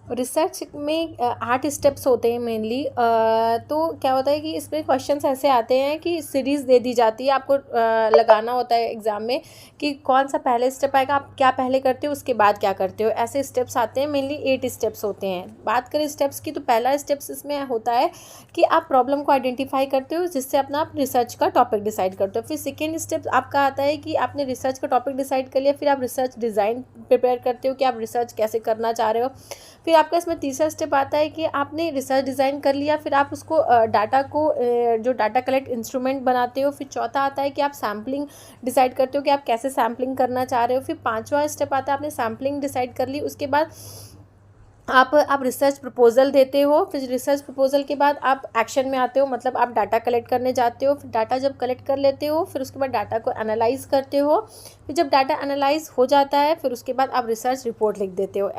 Research में 8 steps होते हैं मेनली। तो क्या होता है कि इसमें क्वेश्चंस ऐसे आते हैं कि सीरीज़ दे दी जाती है आपको, लगाना होता है एग्ज़ाम में कि कौन सा पहले स्टेप आएगा, आप क्या पहले करते हो उसके बाद क्या करते हो, ऐसे स्टेप्स आते हैं। मेनली 8 स्टेप्स होते हैं। बात करें स्टेप्स की, तो पहला स्टेप्स इसमें होता है कि आप प्रॉब्लम को आइडेंटिफाई करते हो, जिससे अपना आप रिसर्च का टॉपिक डिसाइड करते हो। फिर सेकेंड स्टेप आपका आता है कि आपने रिसर्च का टॉपिक डिसाइड कर लिया, फिर आप रिसर्च डिज़ाइन प्रिपेयर करते हो कि आप रिसर्च कैसे करना चाह रहे हो। फिर आपका इसमें तीसरा स्टेप आता है कि आपने रिसर्च डिज़ाइन कर लिया, फिर आप उसको डाटा को जो डाटा कलेक्ट इंस्ट्रूमेंट बनाते हो। फिर चौथा आता है कि आप सैम्पलिंग डिसाइड करते हो कि आप कैसे सैम्पलिंग करना चाह रहे हो। फिर पांचवा स्टेप आता है, आपने सैम्पलिंग डिसाइड कर ली, उसके बाद आप रिसर्च प्रपोजल देते हो। फिर रिसर्च प्रपोजल के बाद आप एक्शन में आते हो, मतलब आप डाटा कलेक्ट करने जाते हो। फिर डाटा जब कलेक्ट कर लेते हो, फिर उसके बाद डाटा को एनालाइज करते हो। फिर जब डाटा एनालाइज हो जाता है, फिर उसके बाद आप रिसर्च रिपोर्ट लिख देते हो।